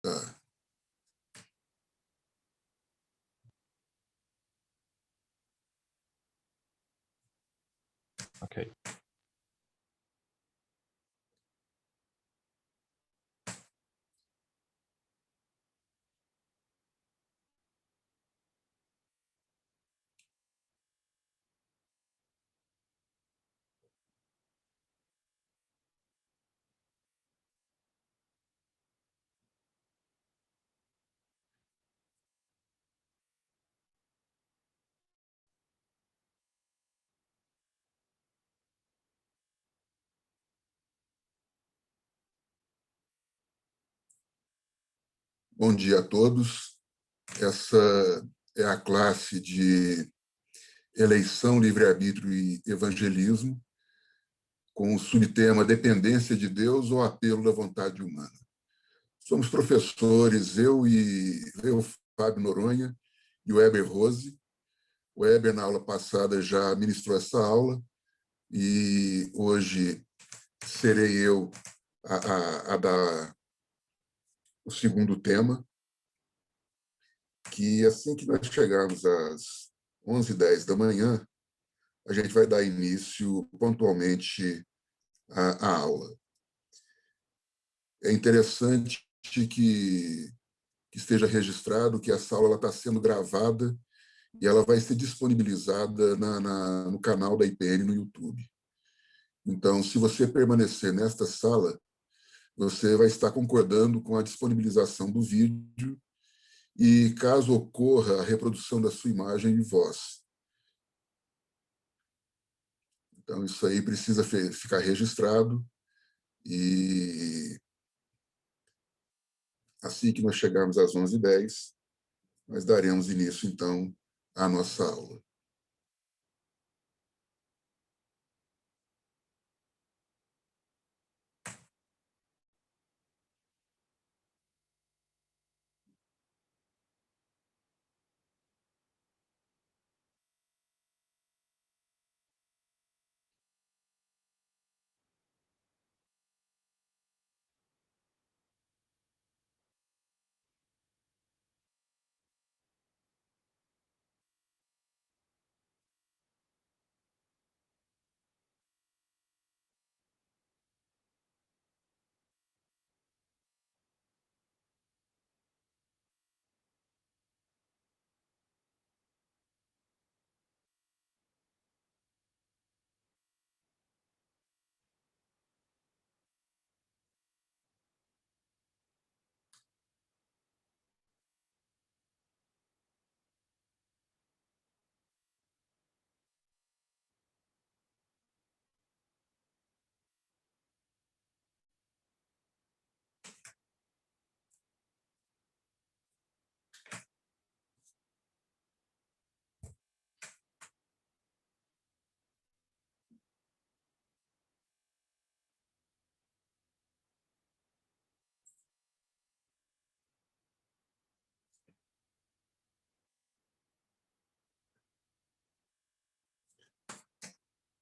Tá. Ok. Bom dia a todos. Essa é a classe de eleição, livre-arbítrio e evangelismo, com o subtema Dependência de Deus ou Apelo da Vontade Humana. Somos professores, eu, Fábio Noronha, e o Weber Rose. O Weber, na aula passada, já ministrou essa aula, e hoje serei eu a dar o segundo tema, que assim que nós chegarmos às 11h10 da manhã, a gente vai dar início pontualmente à aula. É interessante que esteja registrado que essa aula está sendo gravada e ela vai ser disponibilizada no canal da IPN no YouTube. Então, se você permanecer nesta sala, você vai estar concordando com a disponibilização do vídeo e, caso ocorra a reprodução da sua imagem e voz. Então, isso aí precisa ficar registrado e assim que nós chegarmos às 11h10, nós daremos início, então, à nossa aula.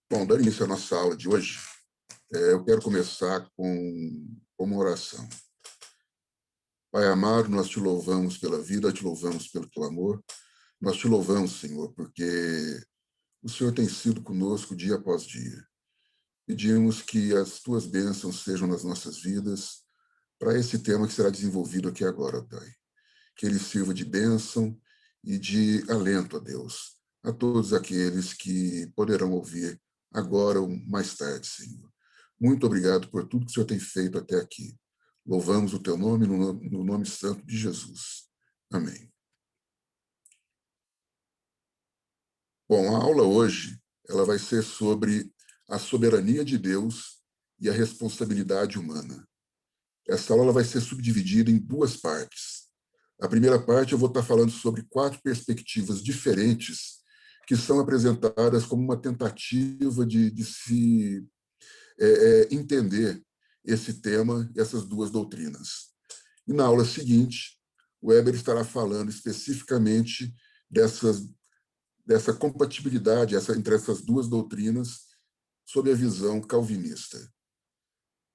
Bom, dando início à nossa aula de hoje, eu quero começar com uma oração. Pai amado, nós te louvamos pela vida, te louvamos pelo teu amor, nós te louvamos, Senhor, porque o Senhor tem sido conosco dia após dia. Pedimos que as tuas bênçãos sejam nas nossas vidas para esse tema que será desenvolvido aqui agora, Pai. Que ele sirva de bênção e de alento a Deus, a todos aqueles que poderão ouvir agora ou mais tarde, Senhor. Muito obrigado por tudo que o Senhor tem feito até aqui. Louvamos o teu nome no nome santo de Jesus. Amém. Bom, a aula hoje ela vai ser sobre a soberania de Deus e a responsabilidade humana. Essa aula ela vai ser subdividida em duas partes. A primeira parte eu vou estar falando sobre 4 perspectivas diferentes que são apresentadas como uma tentativa de se entender esse tema, essas duas doutrinas. E na aula seguinte, o Weber estará falando especificamente dessa compatibilidade entre essas duas doutrinas sob a visão calvinista.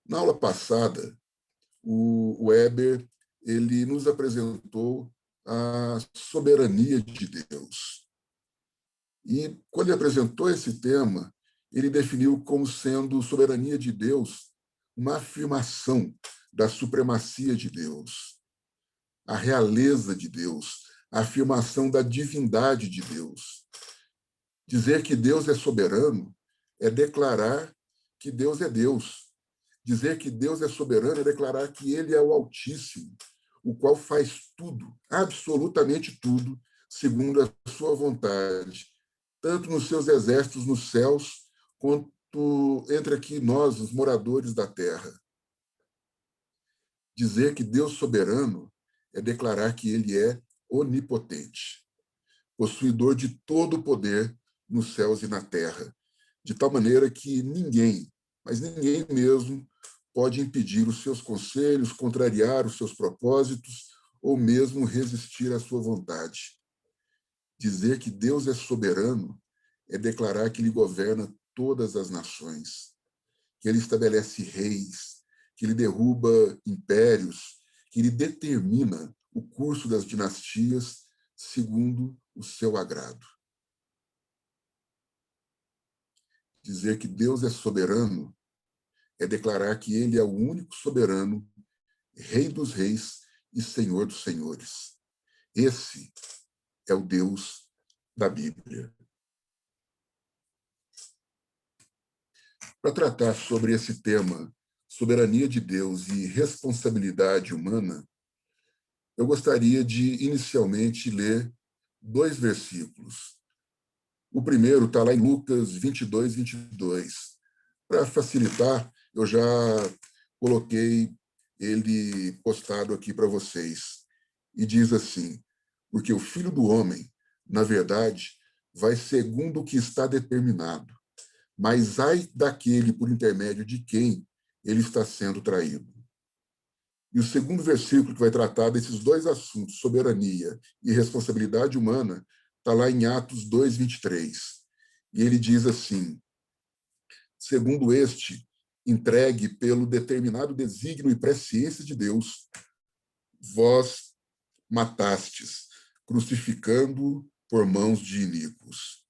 Na aula passada, o Weber ele nos apresentou a soberania de Deus. E, quando ele apresentou esse tema, ele definiu como sendo soberania de Deus uma afirmação da supremacia de Deus, a realeza de Deus, a afirmação da divindade de Deus. Dizer que Deus é soberano é declarar que Deus é Deus. Dizer que Deus é soberano é declarar que ele é o Altíssimo, o qual faz tudo, absolutamente tudo, segundo a sua vontade, tanto nos seus exércitos nos céus, quanto entre aqui nós, os moradores da terra. Dizer que Deus soberano é declarar que ele é onipotente, possuidor de todo o poder nos céus e na terra, de tal maneira que ninguém, mas ninguém mesmo, pode impedir os seus conselhos, contrariar os seus propósitos ou mesmo resistir à sua vontade. Dizer que Deus é soberano é declarar que ele governa todas as nações, que ele estabelece reis, que ele derruba impérios, que ele determina o curso das dinastias segundo o seu agrado. Dizer que Deus é soberano é declarar que ele é o único soberano, Rei dos reis e Senhor dos senhores. Esse é o Deus da Bíblia. Para tratar sobre esse tema, soberania de Deus e responsabilidade humana, eu gostaria de, inicialmente, ler 2 versículos. O primeiro está lá em Lucas 22, 22. Para facilitar, eu já coloquei ele postado aqui para vocês. E diz assim: porque o Filho do Homem, na verdade, vai segundo o que está determinado, mas ai daquele por intermédio de quem ele está sendo traído. E o segundo versículo que vai tratar desses 2 assuntos, soberania e responsabilidade humana, está lá em Atos 2, 23. E ele diz assim: segundo este, entregue pelo determinado desígnio e presciência de Deus, vós matastes, crucificando por mãos de iníquos.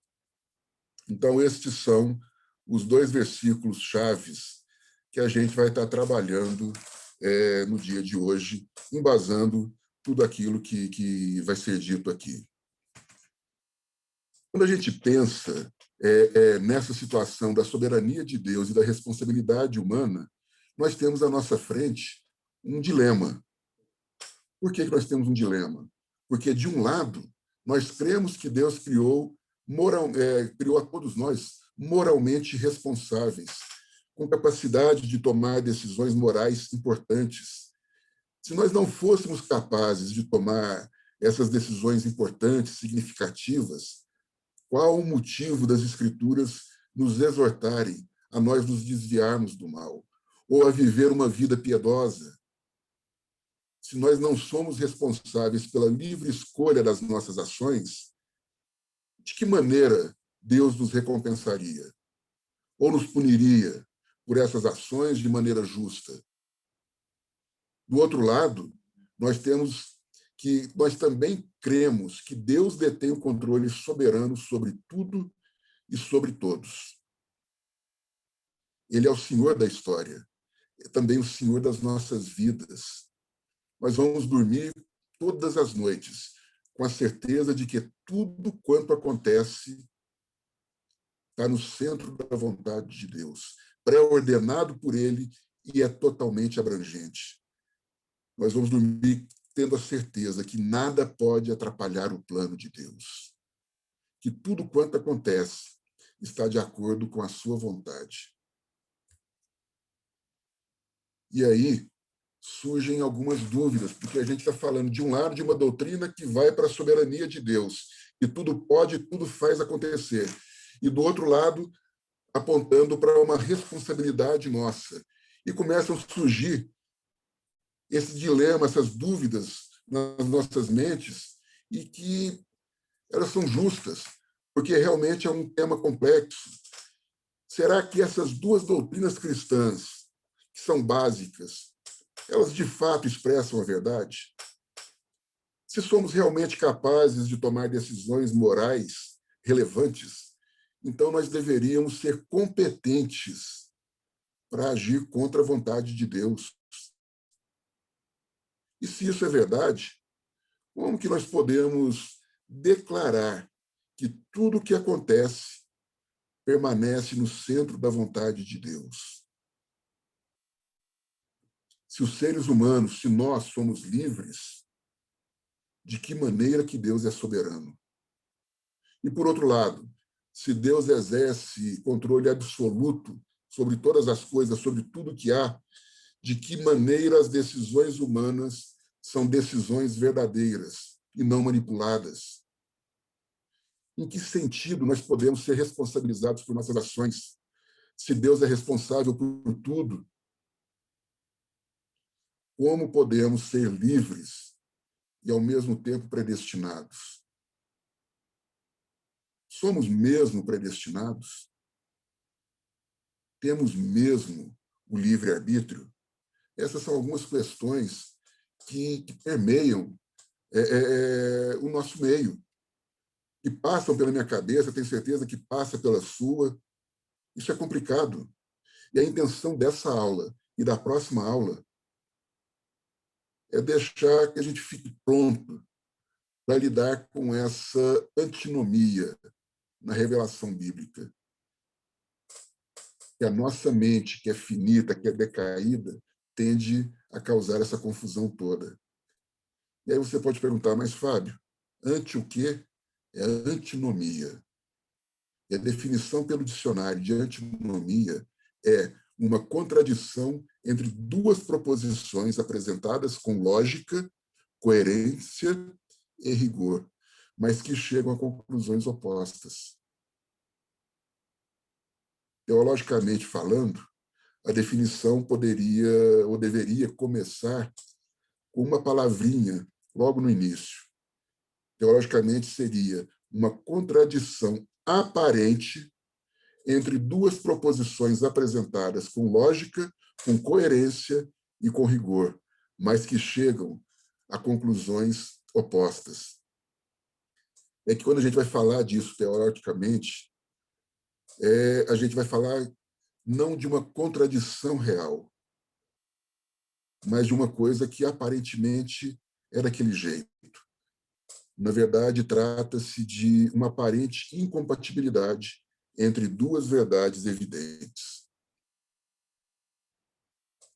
Então, estes são os 2 versículos chaves que a gente vai estar trabalhando no dia de hoje, embasando tudo aquilo que vai ser dito aqui. Quando a gente pensa nessa situação da soberania de Deus e da responsabilidade humana, nós temos à nossa frente um dilema. Por que nós temos um dilema? Porque, de um lado, nós cremos que Deus criou a todos nós moralmente responsáveis, com capacidade de tomar decisões morais importantes. Se nós não fôssemos capazes de tomar essas decisões importantes, significativas, qual o motivo das Escrituras nos exortarem a nós nos desviarmos do mal, ou a viver uma vida piedosa? Se nós não somos responsáveis pela livre escolha das nossas ações, de que maneira Deus nos recompensaria? Ou nos puniria por essas ações de maneira justa? Do outro lado, nós também cremos que Deus detém o controle soberano sobre tudo e sobre todos. Ele é o Senhor da história, é também o Senhor das nossas vidas. Nós vamos dormir todas as noites com a certeza de que tudo quanto acontece está no centro da vontade de Deus, pré-ordenado por Ele e é totalmente abrangente. Nós vamos dormir tendo a certeza que nada pode atrapalhar o plano de Deus, que tudo quanto acontece está de acordo com a sua vontade. E aí surgem algumas dúvidas, porque a gente está falando, de um lado, de uma doutrina que vai para a soberania de Deus, que tudo pode, tudo faz acontecer, e do outro lado, apontando para uma responsabilidade nossa. E começam a surgir esse dilema, essas dúvidas nas nossas mentes, e que elas são justas, porque realmente é um tema complexo. Será que essas 2 doutrinas cristãs, que são básicas, elas de fato expressam a verdade? Se somos realmente capazes de tomar decisões morais relevantes, então nós deveríamos ser competentes para agir contra a vontade de Deus. E se isso é verdade, como que nós podemos declarar que tudo o que acontece permanece no centro da vontade de Deus? Se os seres humanos, se nós somos livres, de que maneira que Deus é soberano? E, por outro lado, se Deus exerce controle absoluto sobre todas as coisas, sobre tudo que há, de que maneira as decisões humanas são decisões verdadeiras e não manipuladas? Em que sentido nós podemos ser responsabilizados por nossas ações, se Deus é responsável por tudo? Como podemos ser livres e, ao mesmo tempo, predestinados? Somos mesmo predestinados? Temos mesmo o livre-arbítrio? Essas são algumas questões que permeiam o nosso meio, que passam pela minha cabeça, tenho certeza que passa pela sua. Isso é complicado. E a intenção dessa aula e da próxima aula é deixar que a gente fique pronto para lidar com essa antinomia na revelação bíblica. Que a nossa mente, que é finita, que é decaída, tende a causar essa confusão toda. E aí você pode perguntar, mas Fábio, anti o quê? É a antinomia. E a definição pelo dicionário de antinomia é uma contradição entre duas proposições apresentadas com lógica, coerência e rigor, mas que chegam a conclusões opostas. Teologicamente falando, a definição poderia ou deveria começar com uma palavrinha logo no início. Teologicamente, seria uma contradição aparente entre duas proposições apresentadas com lógica, com coerência e com rigor, mas que chegam a conclusões opostas. É que quando a gente vai falar disso teoricamente, a gente vai falar não de uma contradição real, mas de uma coisa que aparentemente é daquele jeito. Na verdade, trata-se de uma aparente incompatibilidade entre duas verdades evidentes.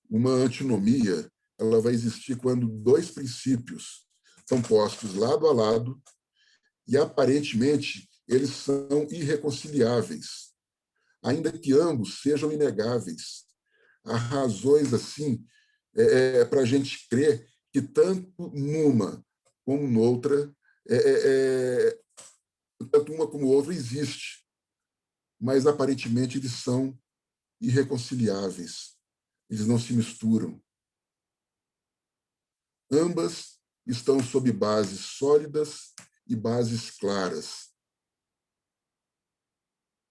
Uma antinomia, ela vai existir quando dois princípios são postos lado a lado e, aparentemente, eles são irreconciliáveis, ainda que ambos sejam inegáveis. Há razões, assim, para a gente crer que tanto numa como noutra, tanto uma como outra existe, mas aparentemente eles são irreconciliáveis, eles não se misturam. Ambas estão sob bases sólidas e bases claras,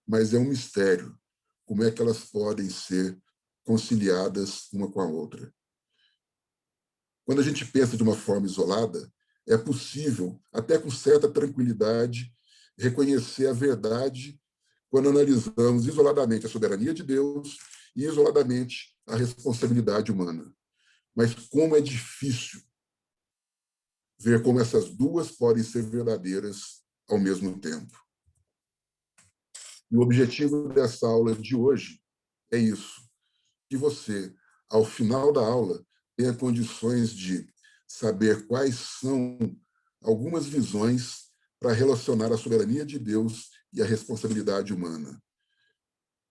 mas é um mistério como é que elas podem ser conciliadas uma com a outra. Quando a gente pensa de uma forma isolada, é possível, até com certa tranquilidade, reconhecer a verdade quando analisamos isoladamente a soberania de Deus e isoladamente a responsabilidade humana. Mas como é difícil ver como essas duas podem ser verdadeiras ao mesmo tempo. E o objetivo dessa aula de hoje é isso, que você, ao final da aula, tenha condições de saber quais são algumas visões para relacionar a soberania de Deus e a responsabilidade humana.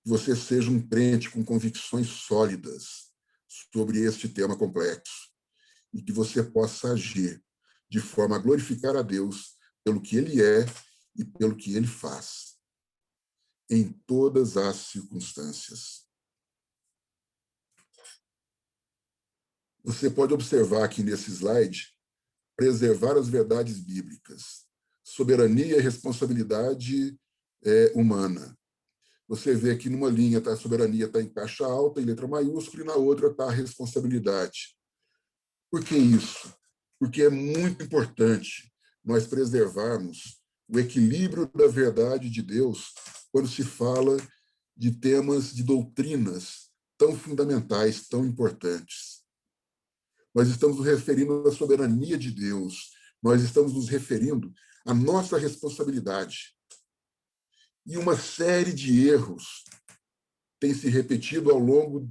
Que você seja um crente com convicções sólidas sobre este tema complexo e que você possa agir de forma a glorificar a Deus pelo que Ele é e pelo que Ele faz, em todas as circunstâncias. Você pode observar aqui nesse slide preservar as verdades bíblicas, soberania e responsabilidade humana. Você vê que numa linha a soberania está em caixa alta, em letra maiúscula, e na outra está a responsabilidade. Por que isso? Porque é muito importante nós preservarmos o equilíbrio da verdade de Deus quando se fala de temas de doutrinas tão fundamentais, tão importantes. Nós estamos nos referindo à soberania de Deus, nós estamos nos referindo à nossa responsabilidade. E uma série de erros tem se repetido ao longo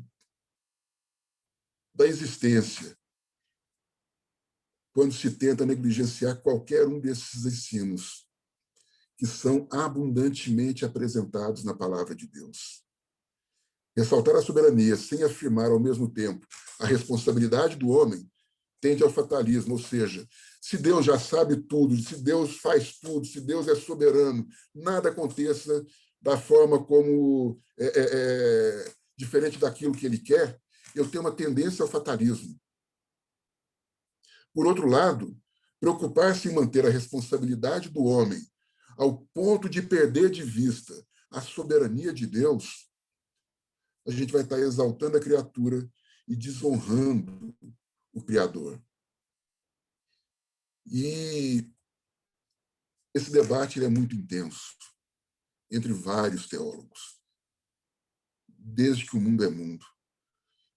da existência, quando se tenta negligenciar qualquer um desses ensinos que são abundantemente apresentados na palavra de Deus. Ressaltar a soberania sem afirmar ao mesmo tempo a responsabilidade do homem tende ao fatalismo, ou seja, se Deus já sabe tudo, se Deus faz tudo, se Deus é soberano, nada aconteça da forma como diferente daquilo que ele quer, eu tenho uma tendência ao fatalismo. Por outro lado, preocupar-se em manter a responsabilidade do homem ao ponto de perder de vista a soberania de Deus, a gente vai estar exaltando a criatura e desonrando o Criador. E esse debate ele é muito intenso entre vários teólogos, desde que o mundo é mundo.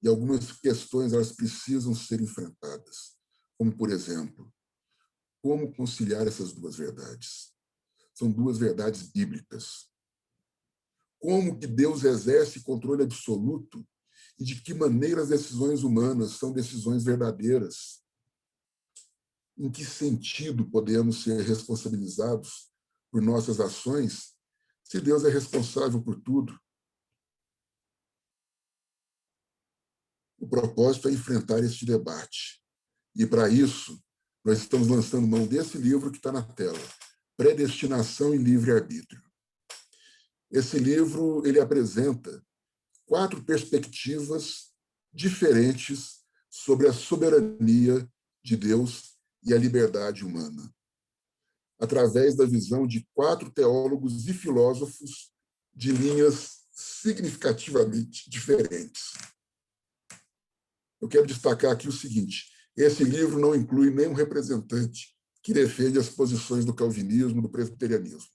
E algumas questões elas precisam ser enfrentadas, como, por exemplo, como conciliar essas duas verdades? São duas verdades bíblicas. Como que Deus exerce controle absoluto e de que maneira as decisões humanas são decisões verdadeiras? Em que sentido podemos ser responsabilizados por nossas ações se Deus é responsável por tudo? O propósito é enfrentar este debate. E, para isso, nós estamos lançando mão desse livro que está na tela, Predestinação e Livre-Arbítrio. Esse livro ele apresenta 4 perspectivas diferentes sobre a soberania de Deus e a liberdade humana, através da visão de 4 teólogos e filósofos de linhas significativamente diferentes. Eu quero destacar aqui o seguinte: esse livro não inclui nenhum representante que defende as posições do calvinismo, do presbiterianismo.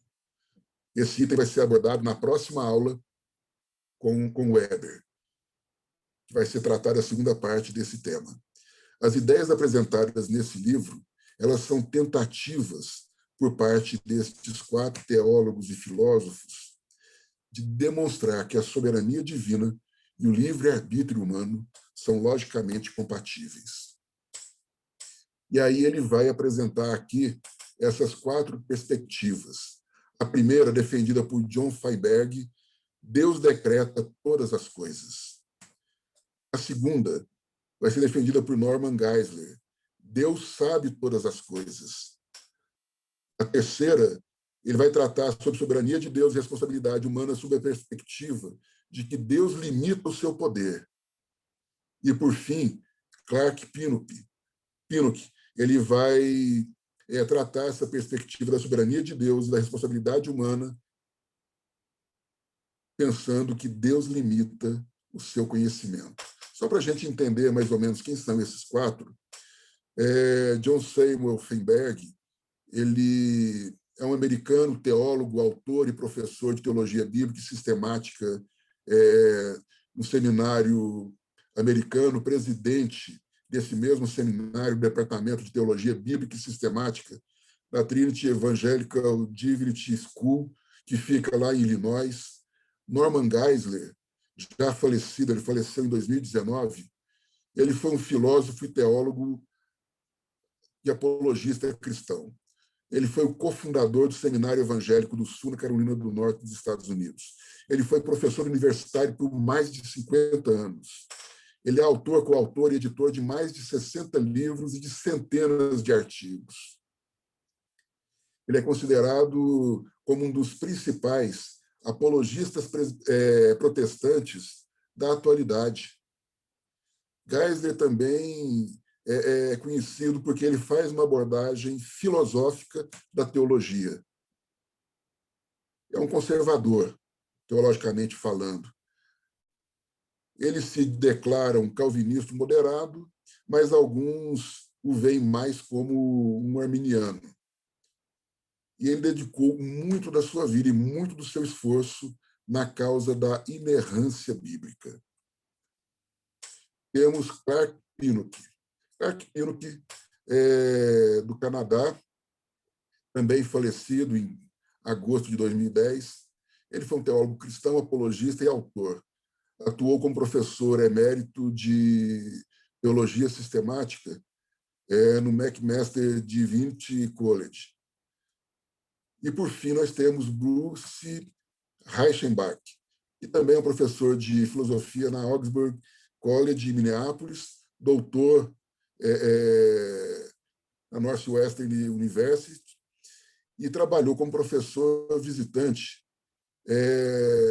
Esse item vai ser abordado na próxima aula com Weber, que vai ser tratada a segunda parte desse tema. As ideias apresentadas nesse livro, elas são tentativas por parte destes 4 teólogos e filósofos de demonstrar que a soberania divina e o livre-arbítrio humano são logicamente compatíveis. E aí ele vai apresentar aqui essas 4 perspectivas. A primeira, defendida por John Feinberg, Deus decreta todas as coisas. A segunda vai ser defendida por Norman Geisler, Deus sabe todas as coisas. A terceira, ele vai tratar sobre soberania de Deus e responsabilidade humana sob a perspectiva de que Deus limita o seu poder. E, por fim, Clark Pinnock, ele vai tratar essa perspectiva da soberania de Deus e da responsabilidade humana, pensando que Deus limita o seu conhecimento. Só para a gente entender mais ou menos quem são esses 4, John Samuel Feinberg, ele é um americano, teólogo, autor e professor de teologia bíblica e sistemática no seminário americano, presidente desse mesmo seminário, do Departamento de Teologia Bíblica e Sistemática da Trinity Evangelical Divinity School, que fica lá em Illinois. Norman Geisler, já falecido, ele faleceu em 2019, ele foi um filósofo e teólogo e apologista cristão. Ele foi o cofundador do Seminário Evangélico do Sul, na Carolina do Norte, dos Estados Unidos. Ele foi professor universitário por mais de 50 anos. Ele é autor, coautor e editor de mais de 60 livros e de centenas de artigos. Ele é considerado como um dos principais apologistas protestantes da atualidade. Geisler também é conhecido porque ele faz uma abordagem filosófica da teologia. É um conservador, teologicamente falando. Ele se declara um calvinista moderado mas alguns o veem mais como um arminiano. E ele dedicou muito da sua vida e muito do seu esforço na causa da inerrância bíblica. Temos Clark Pinnock. Clark Pinnock é do Canadá, também falecido em agosto de 2010. Ele foi um teólogo cristão, apologista e autor. Atuou como professor emérito de teologia sistemática no McMaster Divinity College. E, por fim, nós temos Bruce Reichenbach, que também é um professor de filosofia na Augsburg College, em Minneapolis, doutor na Northwestern University, e trabalhou como professor visitante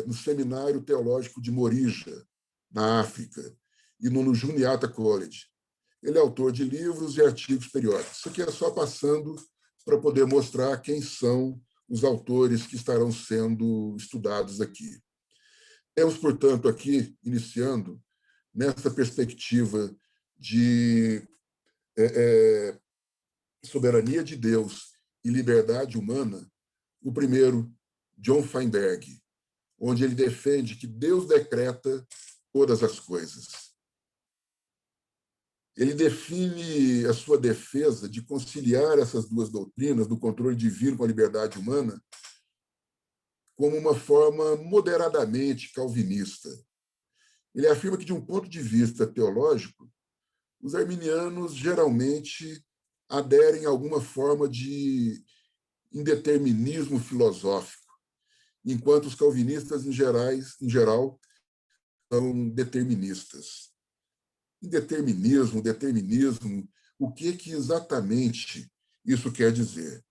no Seminário Teológico de Morija, na África, e no Juniata College. Ele é autor de livros e artigos periódicos. Isso aqui é só passando para poder mostrar quem são os autores que estarão sendo estudados aqui. Temos, portanto, aqui, iniciando, nessa perspectiva de soberania de Deus e liberdade humana, o primeiro, John Feinberg, onde ele defende que Deus decreta todas as coisas. Ele define a sua defesa de conciliar essas duas doutrinas, do controle divino com a liberdade humana, como uma forma moderadamente calvinista. Ele afirma que, de um ponto de vista teológico, os arminianos geralmente aderem a alguma forma de indeterminismo filosófico, enquanto os calvinistas, em geral, são deterministas. Determinismo, o que exatamente isso quer dizer?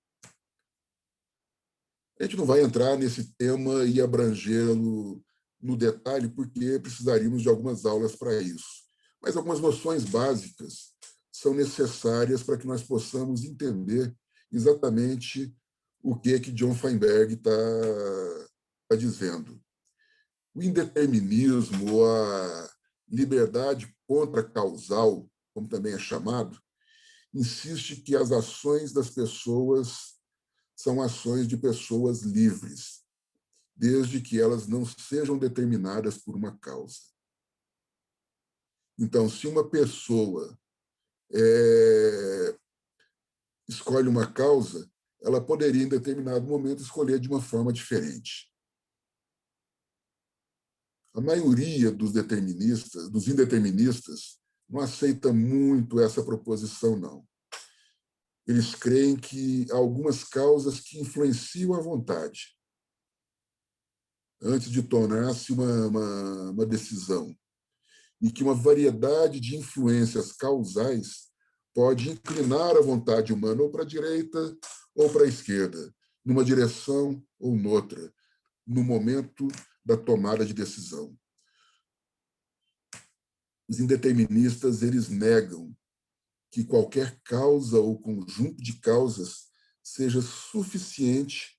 A gente não vai entrar nesse tema e abrangê-lo no detalhe, porque precisaríamos de algumas aulas para isso. Mas algumas noções básicas são necessárias para que nós possamos entender exatamente o que John Feinberg está dizendo. O indeterminismo, ou a liberdade contracausal, como também é chamado, insiste que as ações das pessoas são ações de pessoas livres, desde que elas não sejam determinadas por uma causa. Então, se uma pessoa escolhe uma causa, ela poderia, em determinado momento, escolher de uma forma diferente. A maioria dos indeterministas, não aceita muito essa proposição, não. Eles creem que há algumas causas que influenciam a vontade antes de tornar-se uma decisão, e que uma variedade de influências causais pode inclinar a vontade humana ou para a direita ou para a esquerda, numa direção ou noutra, no momento da tomada de decisão. Os indeterministas, eles negam que qualquer causa ou conjunto de causas seja suficiente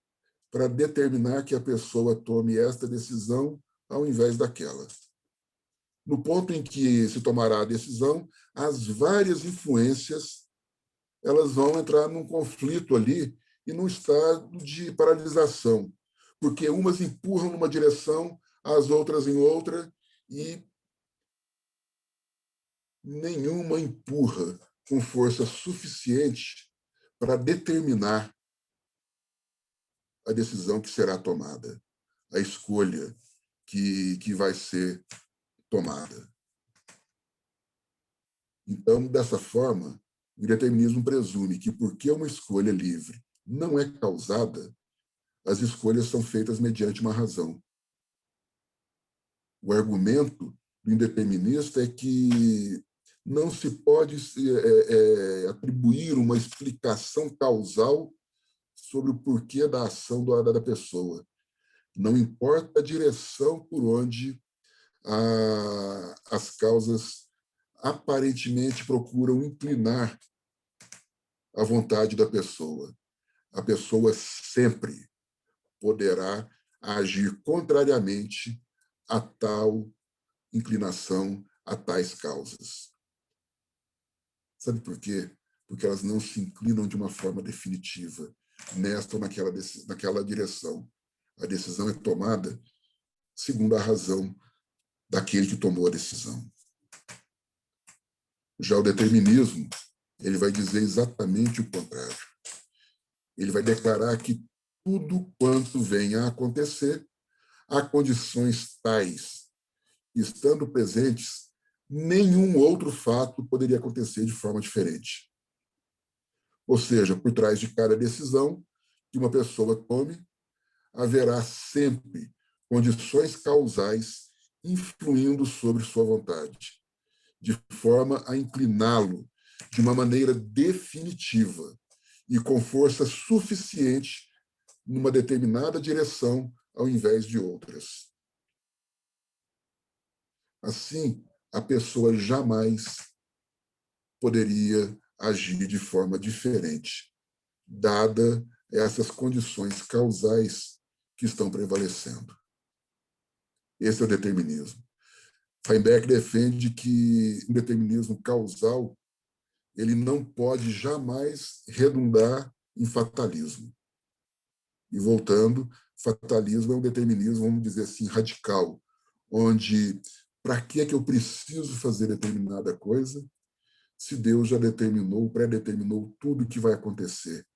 para determinar que a pessoa tome esta decisão ao invés daquela. No ponto em que se tomará a decisão, as várias influências elas vão entrar num conflito ali e num estado de paralisação, porque umas empurram numa direção, as outras em outra, e nenhuma empurra com força suficiente para determinar a decisão que será tomada, a escolha que vai ser tomada. Então, dessa forma, o determinismo presume que, porque uma escolha livre não é causada, as escolhas são feitas mediante uma razão. O argumento do indeterminista é que não se pode atribuir uma explicação causal sobre o porquê da ação da pessoa. Não importa a direção por onde as causas aparentemente procuram inclinar a vontade da pessoa. A pessoa sempre poderá agir contrariamente a tal inclinação, a tais causas. Sabe por quê? Porque elas não se inclinam de uma forma definitiva nesta ou naquela direção. A decisão é tomada segundo a razão daquele que tomou a decisão. Já o determinismo, ele vai dizer exatamente o contrário. Ele vai declarar que tudo quanto venha a acontecer, há condições tais, estando presentes, nenhum outro fato poderia acontecer de forma diferente. Ou seja, por trás de cada decisão que uma pessoa tome, haverá sempre condições causais influindo sobre sua vontade, de forma a incliná-lo de uma maneira definitiva e com força suficiente numa determinada direção ao invés de outras. Assim, a pessoa jamais poderia agir de forma diferente, dada essas condições causais que estão prevalecendo. Esse é o determinismo. Feinberg defende que o determinismo causal ele não pode jamais redundar em fatalismo. E voltando, fatalismo é um determinismo, vamos dizer assim, radical, onde para que é que eu preciso fazer determinada coisa se Deus já determinou, pré-determinou tudo o que vai acontecer?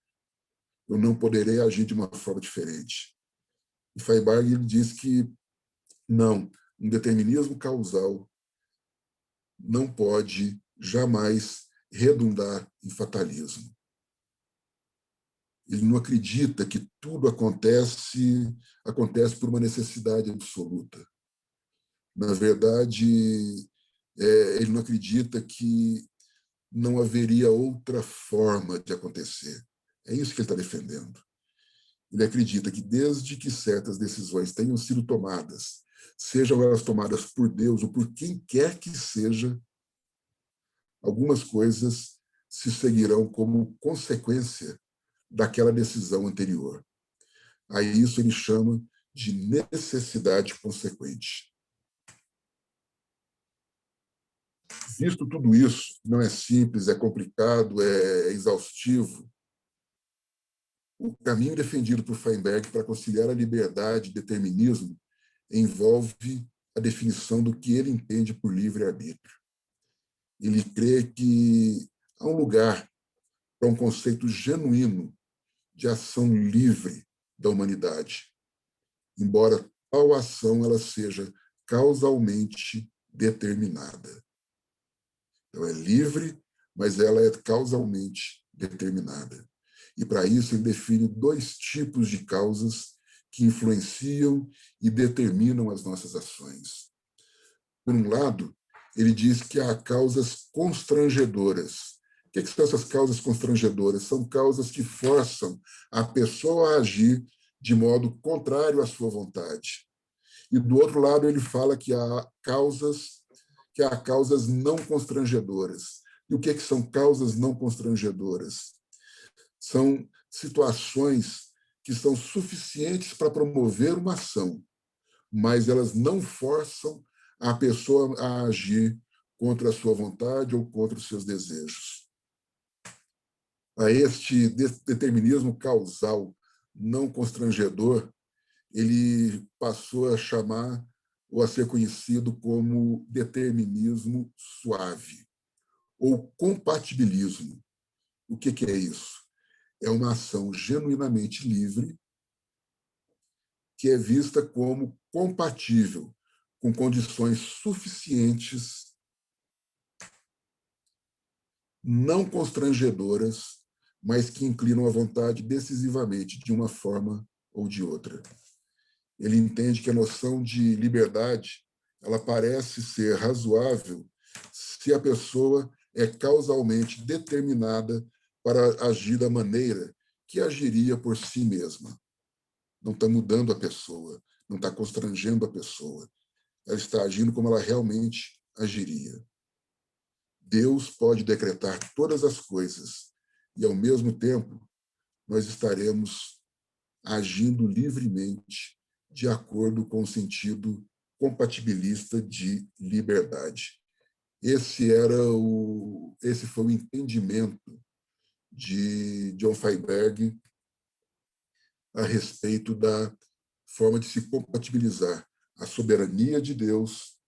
Eu não poderei agir de uma forma diferente. E Feinberg ele diz que não, um determinismo causal não pode jamais redundar em fatalismo. Ele não acredita que tudo acontece por uma necessidade absoluta. Na verdade, ele não acredita que não haveria outra forma de acontecer. É isso que ele está defendendo. Ele acredita que desde que certas decisões tenham sido tomadas, sejam elas tomadas por Deus ou por quem quer que seja, algumas coisas se seguirão como consequência daquela decisão anterior. A isso ele chama de necessidade consequente. Visto tudo isso, não é simples, é complicado, é exaustivo, o caminho defendido por Feinberg para conciliar a liberdade e determinismo envolve a definição do que ele entende por livre-arbítrio. Ele crê que há um lugar para um conceito genuíno de ação livre da humanidade, embora tal ação ela seja causalmente determinada. Então, é livre, mas ela é causalmente determinada. E, para isso, ele define dois tipos de causas que influenciam e determinam as nossas ações. Por um lado, ele diz que há causas constrangedoras. O que são essas causas constrangedoras? São causas que forçam a pessoa a agir de modo contrário à sua vontade. E, do outro lado, ele fala que há causas não constrangedoras. E o que são causas não constrangedoras? São situações que são suficientes para promover uma ação, mas elas não forçam a pessoa a agir contra a sua vontade ou contra os seus desejos. A este determinismo causal não constrangedor, ele passou a chamar ou a ser conhecido como determinismo suave ou compatibilismo. O que é isso? É uma ação genuinamente livre que é vista como compatível com condições suficientes, não constrangedoras, mas que inclinam a vontade decisivamente de uma forma ou de outra. Ele entende que a noção de liberdade ela parece ser razoável se a pessoa é causalmente determinada para agir da maneira que agiria por si mesma. Não está mudando a pessoa, não está constrangendo a pessoa. Ela está agindo como ela realmente agiria. Deus pode decretar todas as coisas e, ao mesmo tempo, nós estaremos agindo livremente de acordo com o sentido compatibilista de liberdade. Esse foi o entendimento de John Feinberg a respeito da forma de se compatibilizar a soberania de Deus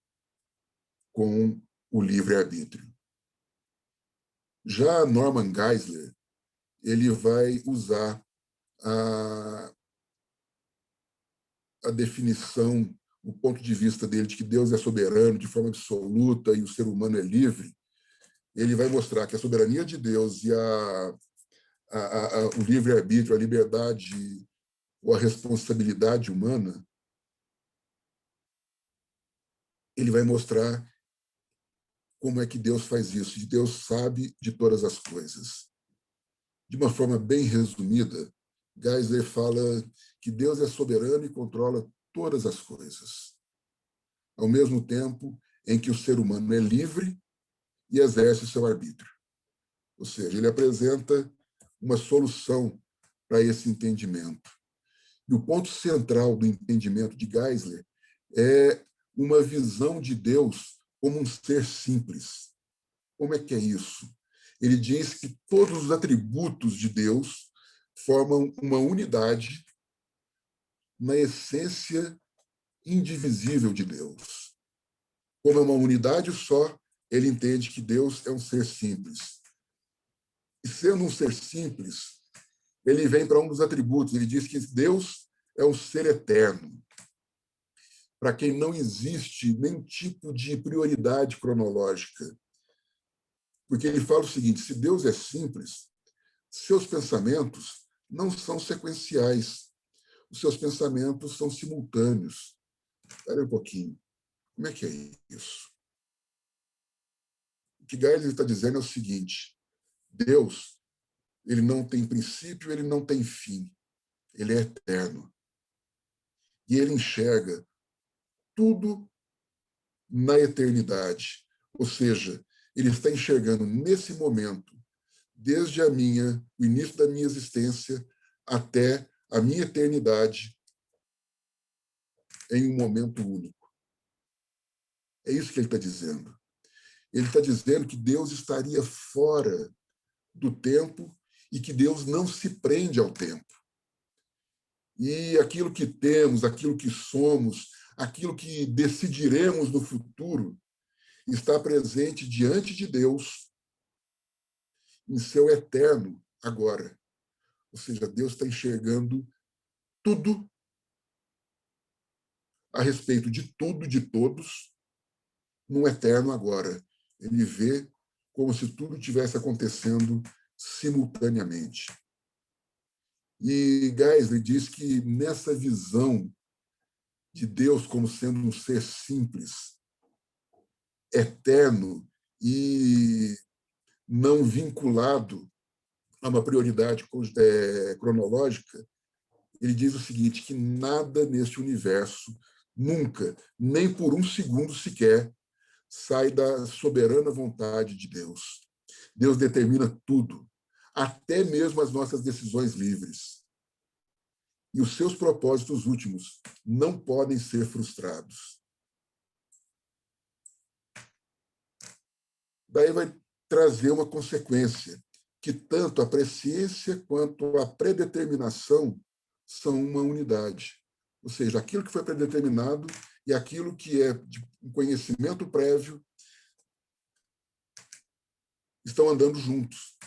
com o livre-arbítrio. Já Norman Geisler, ele vai usar a definição, o ponto de vista dele de que Deus é soberano de forma absoluta e o ser humano é livre. Ele vai mostrar que a soberania de Deus e o livre-arbítrio, a liberdade ou a responsabilidade humana, ele vai mostrar como é que Deus faz isso. E Deus sabe de todas as coisas. De uma forma bem resumida, Geisler fala que Deus é soberano e controla todas as coisas, ao mesmo tempo em que o ser humano é livre e exerce o seu arbítrio. Ou seja, ele apresenta uma solução para esse entendimento. E o ponto central do entendimento de Geisler é uma visão de Deus como um ser simples. Como é que é isso? Ele diz que todos os atributos de Deus formam uma unidade na essência indivisível de Deus. Como é uma unidade só, ele entende que Deus é um ser simples. E sendo um ser simples, ele vem para um dos atributos. Ele diz que Deus é um ser eterno, para quem não existe nenhum tipo de prioridade cronológica. Porque ele fala o seguinte: se Deus é simples, seus pensamentos não são sequenciais. Os seus pensamentos são simultâneos. Espera um pouquinho. Como é que é isso? O que Geisler está dizendo é o seguinte: Deus, ele não tem princípio, ele não tem fim. Ele é eterno. E ele enxerga tudo na eternidade. Ou seja, ele está enxergando nesse momento, desde o início da minha existência até a minha eternidade, em um momento único. É isso que ele está dizendo. Ele está dizendo que Deus estaria fora do tempo e que Deus não se prende ao tempo. E aquilo que temos, aquilo que somos, aquilo que decidiremos no futuro, está presente diante de Deus em seu eterno agora. Ou seja, Deus está enxergando tudo a respeito de tudo, de todos, num eterno agora. Ele vê como se tudo tivesse acontecendo simultaneamente. E Geisler diz que nessa visão de Deus como sendo um ser simples, eterno e não vinculado a uma prioridade cronológica, ele diz o seguinte, que nada neste universo, nunca, nem por um segundo sequer, sai da soberana vontade de Deus. Deus determina tudo, até mesmo as nossas decisões livres. E os seus propósitos últimos não podem ser frustrados. Daí vai trazer uma consequência, que tanto a presciência quanto a predeterminação são uma unidade. Ou seja, aquilo que foi predeterminado e aquilo que é de conhecimento prévio estão andando juntos.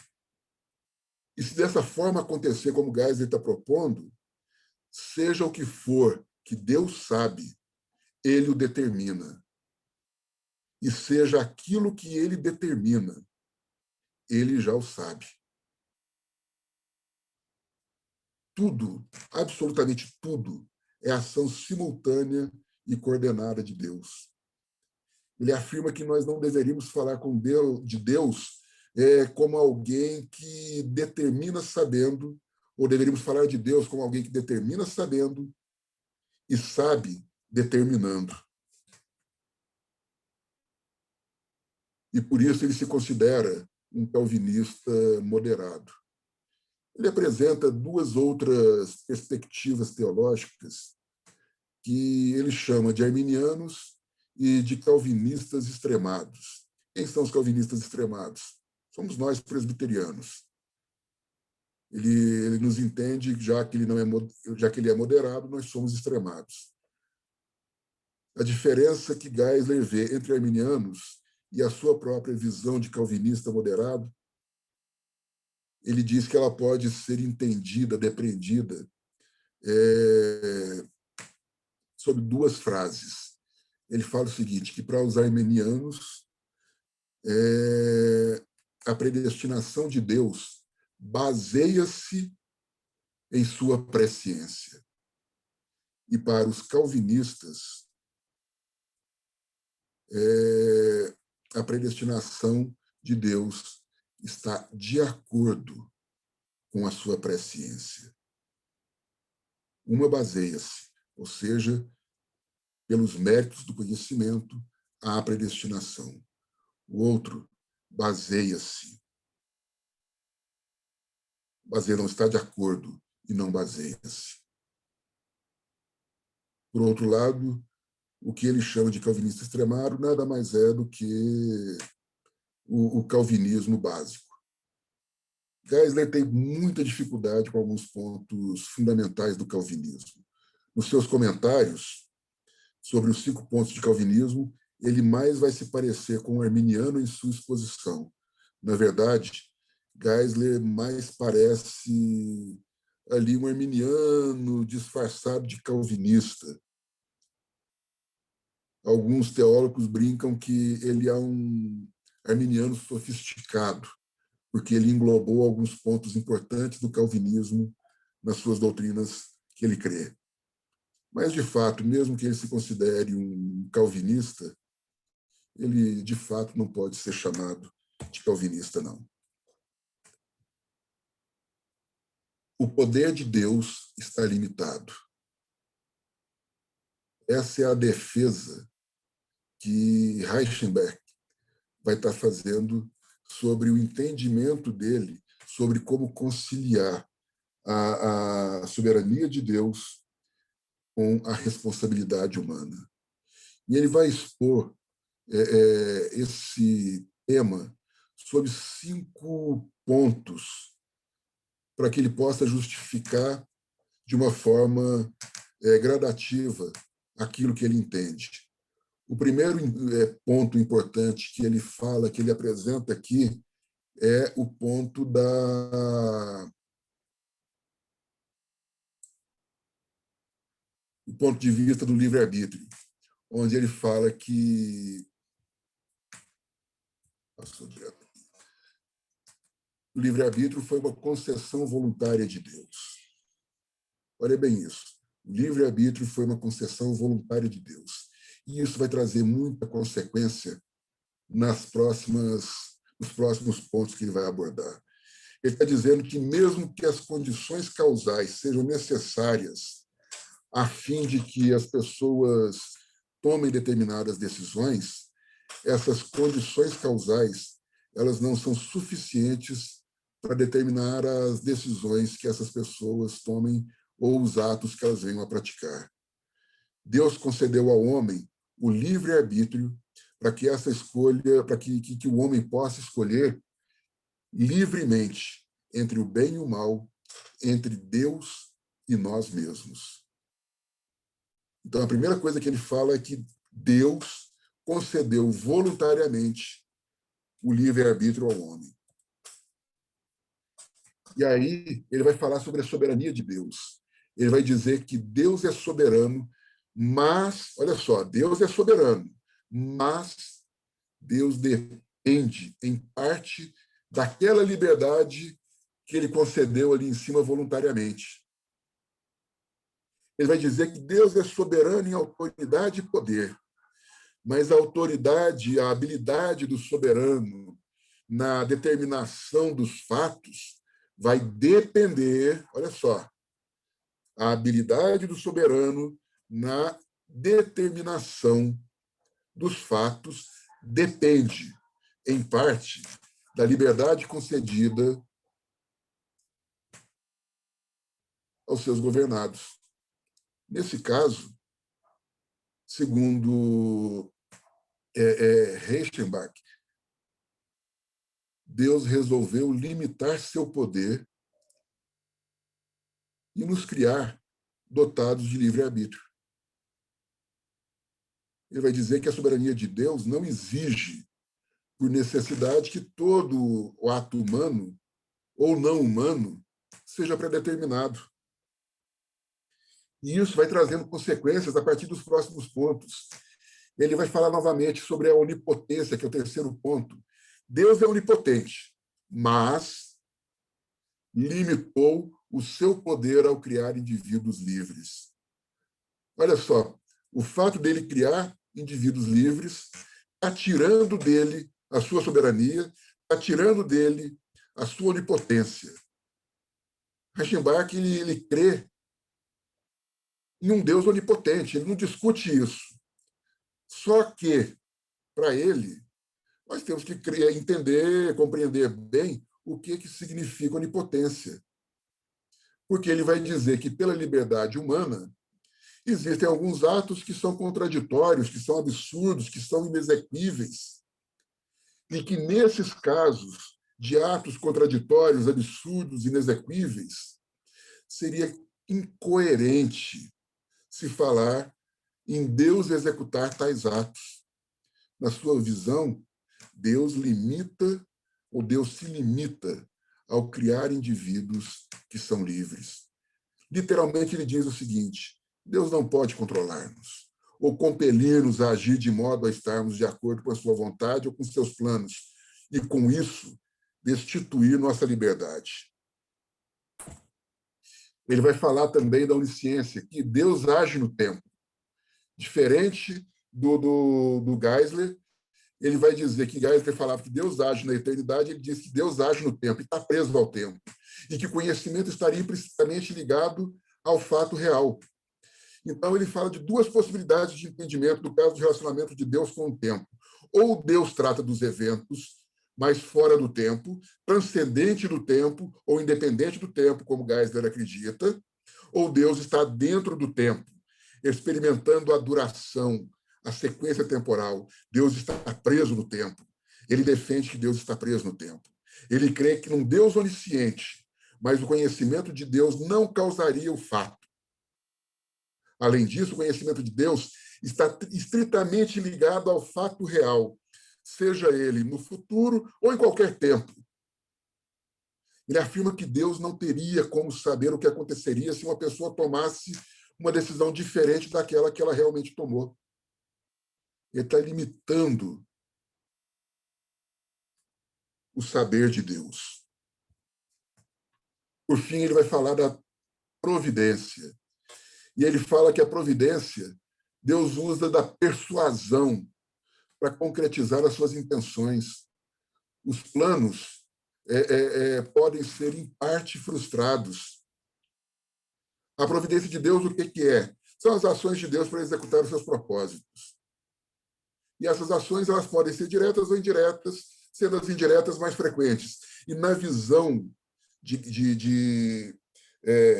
E se dessa forma acontecer, como Geisler está propondo, seja o que for que Deus sabe, ele o determina. E seja aquilo que ele determina, ele já o sabe. Tudo, absolutamente tudo, é ação simultânea e coordenada de Deus. Ele afirma que nós não deveríamos falar de Deus como alguém que determina sabendo, ou deveríamos falar de Deus como alguém que determina sabendo e sabe determinando. E por isso ele se considera um calvinista moderado. Ele apresenta duas outras perspectivas teológicas que ele chama de arminianos e de calvinistas extremados. Quem são os calvinistas extremados? Somos nós, presbiterianos. Ele nos entende, já que ele é moderado, nós somos extremados. A diferença que Geisler vê entre arminianos e a sua própria visão de calvinista moderado, ele diz que ela pode ser entendida, depreendida, sobre duas frases. Ele fala o seguinte, que para os arminianos, a predestinação de Deus baseia-se em sua presciência. E para os calvinistas, a predestinação de Deus está de acordo com a sua presciência. Uma baseia-se, ou seja, pelos méritos do conhecimento, à predestinação. O outro baseia-se. Não está de acordo e não baseia-se. Por outro lado, o que ele chama de calvinista extremado nada mais é do que o calvinismo básico. Geisler tem muita dificuldade com alguns pontos fundamentais do calvinismo. Nos seus comentários sobre os 5 pontos de calvinismo, ele mais vai se parecer com o arminiano em sua exposição. Na verdade, Geisler mais parece ali um arminiano disfarçado de calvinista. Alguns teólogos brincam que ele é um arminiano sofisticado, porque ele englobou alguns pontos importantes do calvinismo nas suas doutrinas que ele crê. Mas, de fato, mesmo que ele se considere um calvinista, ele, de fato, não pode ser chamado de calvinista, não. O poder de Deus está limitado. Essa é a defesa que Reichenbach vai estar fazendo sobre o entendimento dele sobre como conciliar a soberania de Deus com a responsabilidade humana. E ele vai expor esse tema sob 5 pontos para que ele possa justificar de uma forma gradativa aquilo que ele entende. O primeiro ponto importante que ele fala, que ele apresenta aqui, é o ponto o ponto de vista do livre-arbítrio, onde ele fala que o livre-arbítrio foi uma concessão voluntária de Deus. Olha bem isso. O livre-arbítrio foi uma concessão voluntária de Deus. E isso vai trazer muita consequência nos próximos pontos que ele vai abordar. Ele está dizendo que mesmo que as condições causais sejam necessárias a fim de que as pessoas tomem determinadas decisões, essas condições causais elas não são suficientes para determinar as decisões que essas pessoas tomem ou os atos que elas venham a praticar. Deus concedeu ao homem o livre-arbítrio para que essa escolha, para que o homem possa escolher livremente entre o bem e o mal, entre Deus e nós mesmos. Então, a primeira coisa que ele fala é que Deus concedeu voluntariamente o livre-arbítrio ao homem. E aí ele vai falar sobre a soberania de Deus. Ele vai dizer que Deus é soberano, mas, olha só, Deus é soberano, mas Deus depende, em parte, daquela liberdade que ele concedeu ali em cima voluntariamente. Ele vai dizer que Deus é soberano em autoridade e poder, mas a autoridade, a habilidade do soberano na determinação dos fatos vai depender, olha só, a habilidade do soberano na determinação dos fatos depende, em parte, da liberdade concedida aos seus governados. Nesse caso, segundo Reichenbach, Deus resolveu limitar seu poder e nos criar dotados de livre-arbítrio. Ele vai dizer que a soberania de Deus não exige, por necessidade, que todo o ato humano ou não humano seja predeterminado. E isso vai trazendo consequências a partir dos próximos pontos. Ele vai falar novamente sobre a onipotência, que é o terceiro ponto. Deus é onipotente, mas limitou o seu poder ao criar indivíduos livres. Olha só, o fato dele criar indivíduos livres está tirando dele a sua soberania, está tirando dele a sua onipotência. Reichenbach ele crê em um Deus onipotente, ele não discute isso. Só que, para ele, nós temos que entender, compreender bem o que significa onipotência. Porque ele vai dizer que, pela liberdade humana, existem alguns atos que são contraditórios, que são absurdos, que são inexequíveis. E que, nesses casos de atos contraditórios, absurdos, inexequíveis, seria incoerente se falar em Deus executar tais atos. Na sua visão, Deus limita, ou Deus se limita ao criar indivíduos que são livres. Literalmente, ele diz o seguinte: Deus não pode controlar-nos ou compelir-nos a agir de modo a estarmos de acordo com a sua vontade ou com seus planos, e, com isso, destituir nossa liberdade. Ele vai falar também da onisciência, que Deus age no tempo. Diferente do Geisler, ele vai dizer que Geisler falava que Deus age na eternidade, ele diz que Deus age no tempo e está preso ao tempo, e que o conhecimento estaria implicitamente ligado ao fato real. Então, ele fala de duas possibilidades de entendimento do caso do relacionamento de Deus com o tempo. Ou Deus trata dos eventos, mas fora do tempo, transcendente do tempo ou independente do tempo, como Geisler acredita, ou Deus está dentro do tempo, experimentando a duração, a sequência temporal. Deus está preso no tempo. Ele defende que Deus está preso no tempo. Ele crê que num Deus onisciente, mas o conhecimento de Deus não causaria o fato. Além disso, o conhecimento de Deus está estritamente ligado ao fato real, seja ele no futuro ou em qualquer tempo. Ele afirma que Deus não teria como saber o que aconteceria se uma pessoa tomasse uma decisão diferente daquela que ela realmente tomou. Ele está limitando o saber de Deus. Por fim, ele vai falar da providência. E ele fala que a providência, Deus usa da persuasão para concretizar as suas intenções. Os planos podem ser, em parte, frustrados. A providência de Deus, o que é? São as ações de Deus para executar os seus propósitos. E essas ações elas podem ser diretas ou indiretas, sendo as indiretas mais frequentes. E na visão de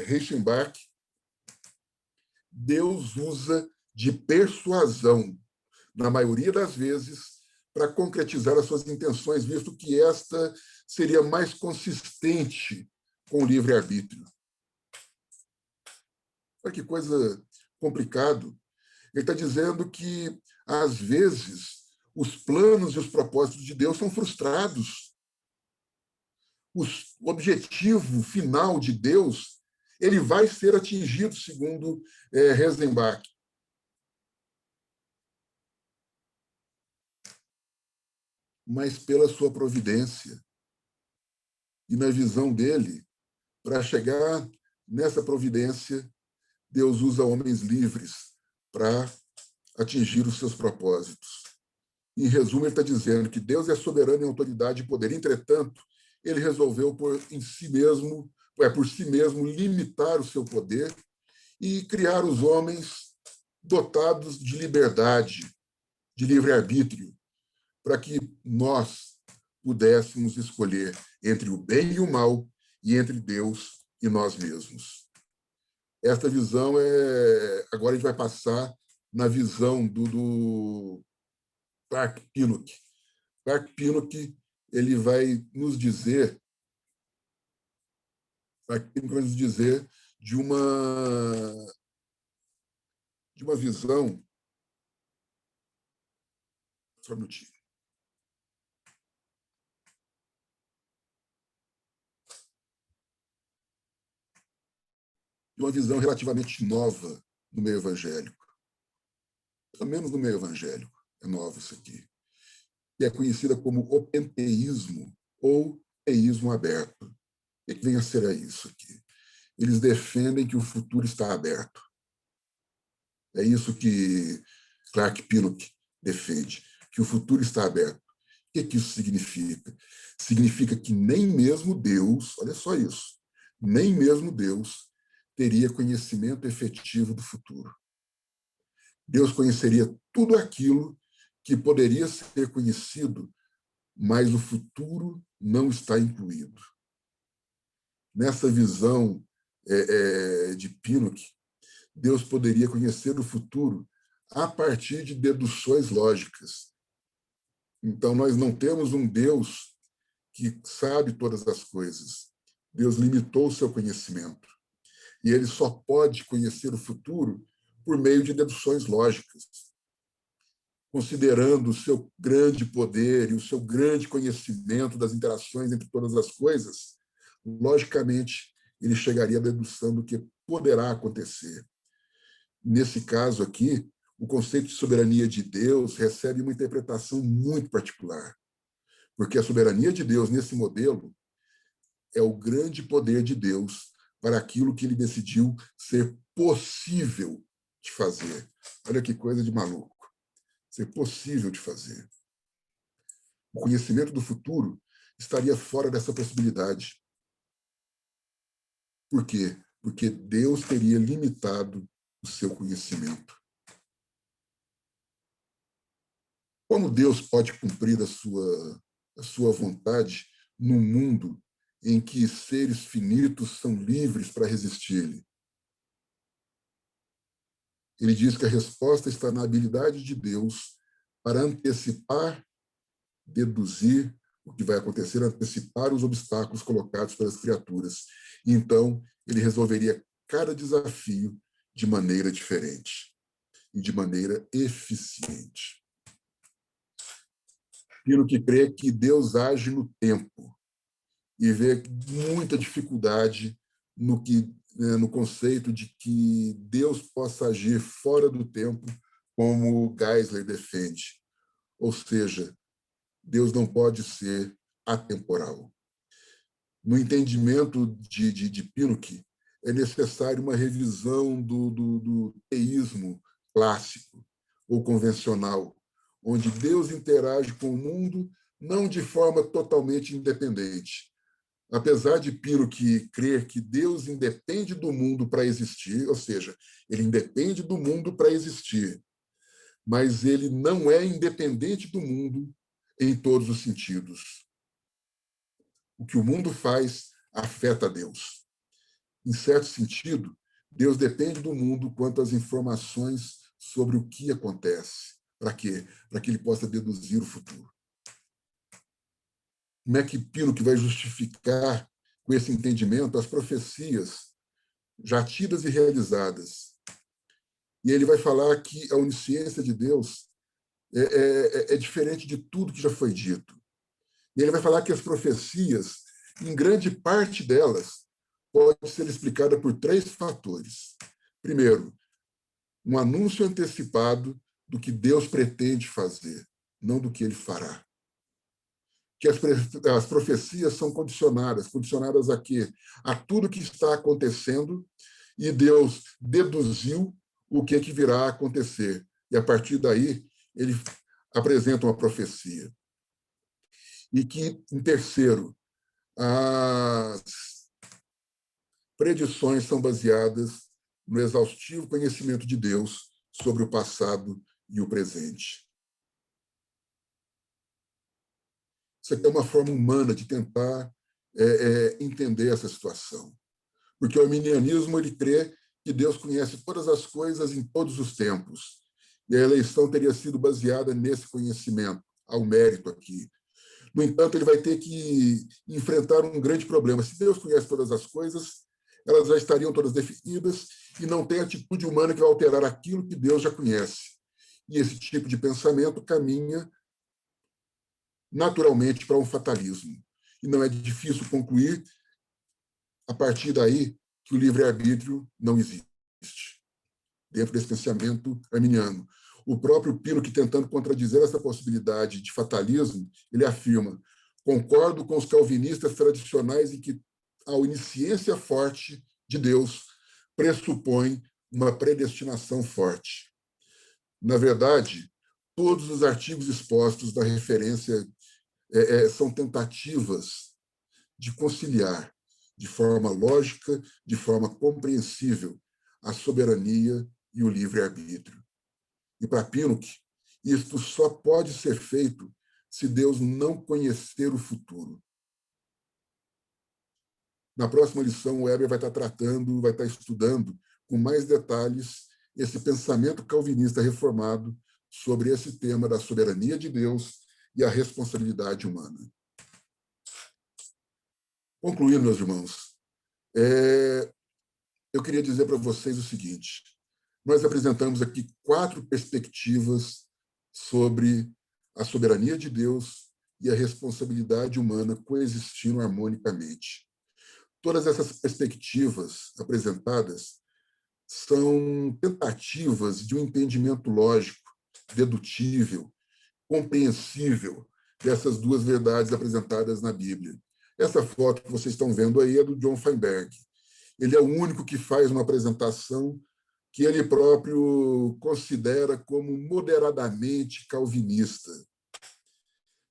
Reichenbach, Deus usa de persuasão, na maioria das vezes, para concretizar as suas intenções, visto que esta seria mais consistente com o livre-arbítrio. Olha que coisa complicado. Ele está dizendo que, às vezes, os planos e os propósitos de Deus são frustrados. O objetivo final de Deus ele vai ser atingido, segundo Reichenbach. Mas pela sua providência. E na visão dele, para chegar nessa providência, Deus usa homens livres para atingir os seus propósitos. Em resumo, ele está dizendo que Deus é soberano em autoridade e poder. Entretanto, ele resolveu por si mesmo limitar o seu poder e criar os homens dotados de liberdade, de livre-arbítrio, para que nós pudéssemos escolher entre o bem e o mal e entre Deus e nós mesmos. Esta visão agora a gente vai passar na visão do Clark Pinnock. Clark Pinnock ele vai nos dizer, de uma visão, só um minutinho, de uma visão relativamente nova no meio evangélico, pelo menos no meio evangélico, é novo isso aqui, que é conhecida como o panteísmo ou teísmo aberto. O que vem a ser isso aqui? Eles defendem que o futuro está aberto. É isso que Clark Pinnock defende, que o futuro está aberto. O que isso significa? Significa que nem mesmo Deus, olha só isso, nem mesmo Deus teria conhecimento efetivo do futuro. Deus conheceria tudo aquilo que poderia ser conhecido, mas o futuro não está incluído. Nessa visão de Pinnock, Deus poderia conhecer o futuro a partir de deduções lógicas. Então, nós não temos um Deus que sabe todas as coisas. Deus limitou o seu conhecimento. E ele só pode conhecer o futuro por meio de deduções lógicas. Considerando o seu grande poder e o seu grande conhecimento das interações entre todas as coisas, logicamente, ele chegaria à dedução do que poderá acontecer. Nesse caso aqui, o conceito de soberania de Deus recebe uma interpretação muito particular, porque a soberania de Deus, nesse modelo, é o grande poder de Deus para aquilo que ele decidiu ser possível de fazer. Olha que coisa de maluco. Ser possível de fazer. O conhecimento do futuro estaria fora dessa possibilidade. Por quê? Porque Deus teria limitado o seu conhecimento. Como Deus pode cumprir a sua vontade num mundo em que seres finitos são livres para resistir-lhe? Ele diz que a resposta está na habilidade de Deus para antecipar, deduzir o que vai acontecer, antecipar os obstáculos colocados pelas criaturas. E então, ele resolveria cada desafio de maneira diferente e de maneira eficiente. Pelo que crê que Deus age no tempo e vê muita dificuldade no conceito de que Deus possa agir fora do tempo, como Geisler defende. Ou seja, Deus não pode ser atemporal. No entendimento de Pinnock, é necessário uma revisão do teísmo clássico ou convencional, onde Deus interage com o mundo não de forma totalmente independente. Apesar de Pinnock crer que Deus independe do mundo para existir, ou seja, ele independe do mundo para existir, mas ele não é independente do mundo em todos os sentidos. O que o mundo faz afeta Deus. Em certo sentido, Deus depende do mundo quanto às informações sobre o que acontece. Para quê? Para que ele possa deduzir o futuro. Como é que Pinnock vai justificar, com esse entendimento, as profecias já tidas e realizadas? E ele vai falar que a onisciência de Deus é diferente de tudo que já foi dito. E ele vai falar que as profecias, em grande parte delas, pode ser explicada por 3 fatores. Primeiro, um anúncio antecipado do que Deus pretende fazer, não do que ele fará. Que as profecias são condicionadas a quê? A tudo que está acontecendo, e Deus deduziu o que virá a acontecer. E, a partir daí, ele apresenta uma profecia. E que, em terceiro, as predições são baseadas no exaustivo conhecimento de Deus sobre o passado e o presente. Isso aqui é uma forma humana de tentar entender essa situação. Porque o arminianismo ele crê que Deus conhece todas as coisas em todos os tempos. E a eleição teria sido baseada nesse conhecimento, ao mérito aqui. No entanto, ele vai ter que enfrentar um grande problema. Se Deus conhece todas as coisas, elas já estariam todas definidas e não tem atitude humana que vai alterar aquilo que Deus já conhece. E esse tipo de pensamento caminha naturalmente para um fatalismo. E não é difícil concluir, a partir daí, que o livre-arbítrio não existe, dentro desse pensamento arminiano. O próprio Pinnock, tentando contradizer essa possibilidade de fatalismo, ele afirma: concordo com os calvinistas tradicionais em que a onisciência forte de Deus pressupõe uma predestinação forte. Na verdade, todos os artigos expostos da referência são tentativas de conciliar de forma lógica, de forma compreensível, a soberania e o livre-arbítrio. E para Pinnock, isto só pode ser feito se Deus não conhecer o futuro. Na próxima lição, o Weber vai estar tratando, vai estar estudando com mais detalhes esse pensamento calvinista reformado sobre esse tema da soberania de Deus e a responsabilidade humana. Concluindo, meus irmãos, eu queria dizer para vocês o seguinte: nós apresentamos aqui 4 perspectivas sobre a soberania de Deus e a responsabilidade humana coexistindo harmonicamente. Todas essas perspectivas apresentadas são tentativas de um entendimento lógico, dedutível, compreensível dessas duas verdades apresentadas na Bíblia. Essa foto que vocês estão vendo aí é do John Feinberg. Ele é o único que faz uma apresentação que ele próprio considera como moderadamente calvinista.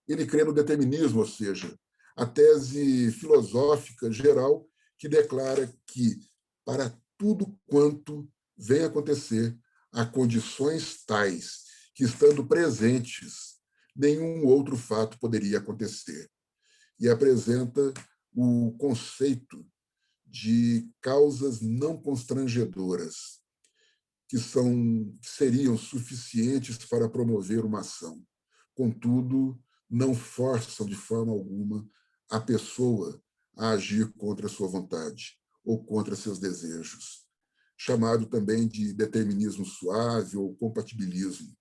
Ele crê no determinismo, ou seja, a tese filosófica geral que declara que, para tudo quanto vem acontecer, há condições tais que, estando presentes, nenhum outro fato poderia acontecer. E apresenta o conceito de causas não constrangedoras, que seriam suficientes para promover uma ação. Contudo, não forçam de forma alguma a pessoa a agir contra a sua vontade ou contra seus desejos, chamado também de determinismo suave ou compatibilismo.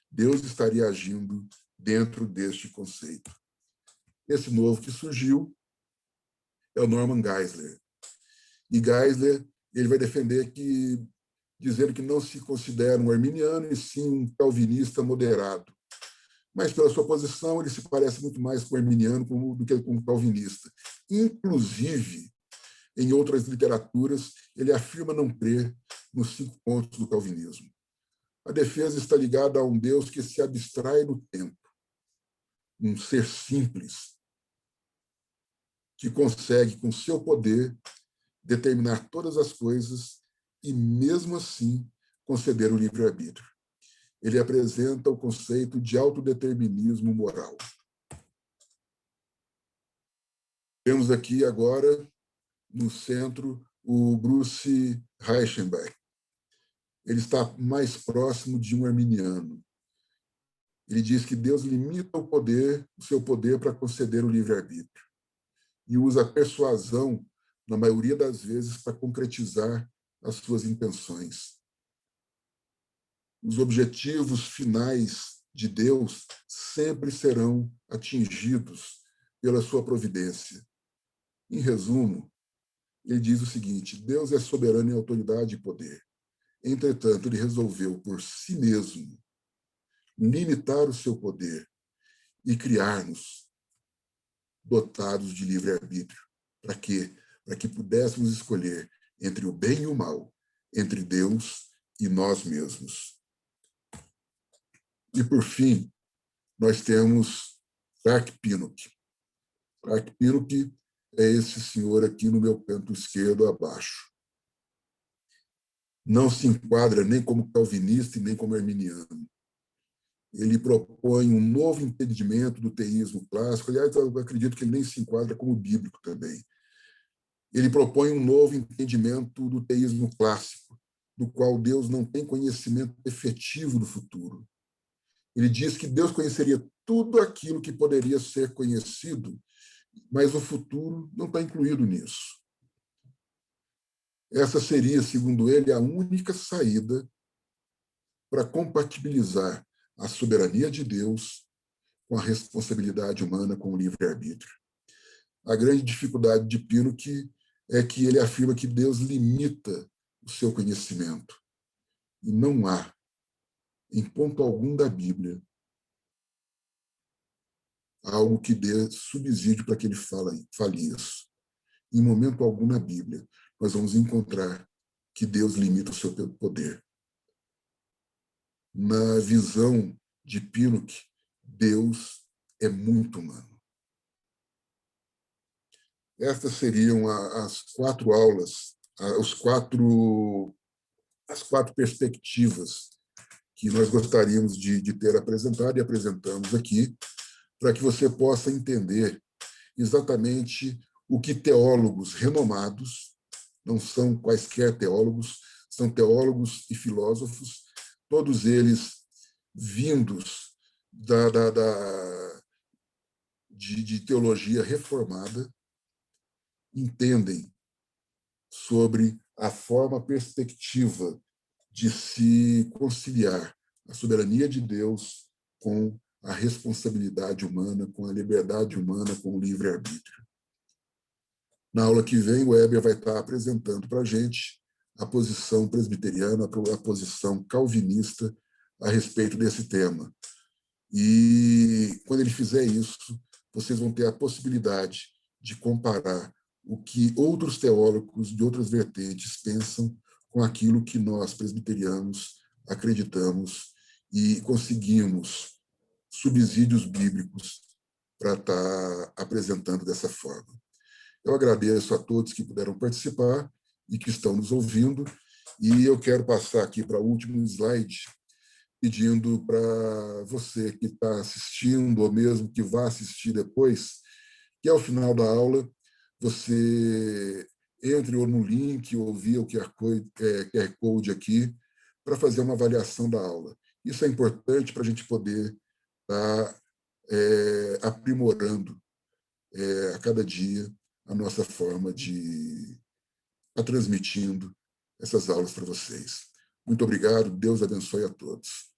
Deus estaria agindo dentro deste conceito. Esse novo que surgiu é o Norman Geisler. E Geisler ele vai defender que, dizendo que não se considera um arminiano e sim um calvinista moderado. Mas, pela sua posição, ele se parece muito mais com o arminiano do que com o calvinista. Inclusive, em outras literaturas, ele afirma não crer nos 5 pontos do calvinismo. A defesa está ligada a um Deus que se abstrai no tempo, um ser simples, que consegue, com seu poder, determinar todas as coisas e, mesmo assim, conceder o livre-arbítrio. Ele apresenta o conceito de autodeterminismo moral. Temos aqui agora, no centro, o Bruce Reichenbach. Ele está mais próximo de um arminiano. Ele diz que Deus limita o seu poder para conceder o livre-arbítrio e usa a persuasão, na maioria das vezes, para concretizar as suas intenções. Os objetivos finais de Deus sempre serão atingidos pela sua providência. Em resumo, ele diz o seguinte: Deus é soberano em autoridade e poder. Entretanto, ele resolveu por si mesmo limitar o seu poder e criar-nos dotados de livre-arbítrio. Para quê? Para que pudéssemos escolher entre o bem e o mal, entre Deus e nós mesmos. E, por fim, nós temos Clark Pinnock. Clark Pinnock é esse senhor aqui no meu canto esquerdo abaixo. Não se enquadra nem como calvinista e nem como arminiano. Ele propõe um novo entendimento do teísmo clássico. Aliás, eu acredito que ele nem se enquadra como bíblico também. Ele propõe um novo entendimento do teísmo clássico, do qual Deus não tem conhecimento efetivo do futuro. Ele diz que Deus conheceria tudo aquilo que poderia ser conhecido, mas o futuro não está incluído nisso. Essa seria, segundo ele, a única saída para compatibilizar a soberania de Deus com a responsabilidade humana, com o livre-arbítrio. A grande dificuldade de Pinnock é que ele afirma que Deus limita o seu conhecimento. E não há, em ponto algum da Bíblia, algo que dê subsídio para que ele fale isso. Em momento algum na Bíblia, nós vamos encontrar que Deus limita o seu poder. Na visão de Pinnock, Deus é muito humano. Estas seriam as 4 aulas, as quatro perspectivas que nós gostaríamos de ter apresentado e apresentamos aqui, para que você possa entender exatamente o que teólogos renomados, não são quaisquer teólogos, são teólogos e filósofos, todos eles vindos de teologia reformada, entendem sobre a forma perspectiva de se conciliar a soberania de Deus com a responsabilidade humana, com a liberdade humana, com o livre-arbítrio. Na aula que vem, o Weber vai estar apresentando para a gente a posição presbiteriana, a posição calvinista a respeito desse tema. E quando ele fizer isso, vocês vão ter a possibilidade de comparar o que outros teólogos de outras vertentes pensam com aquilo que nós, presbiterianos, acreditamos e conseguimos subsídios bíblicos para estar apresentando dessa forma. Eu agradeço a todos que puderam participar e que estão nos ouvindo, e eu quero passar aqui para o último slide, pedindo para você que está assistindo, ou mesmo que vá assistir depois, que ao final da aula você entre ou no link ou via o QR Code aqui para fazer uma avaliação da aula. Isso é importante para a gente poder estar aprimorando a cada dia a nossa forma de estar transmitindo essas aulas para vocês. Muito obrigado, Deus abençoe a todos.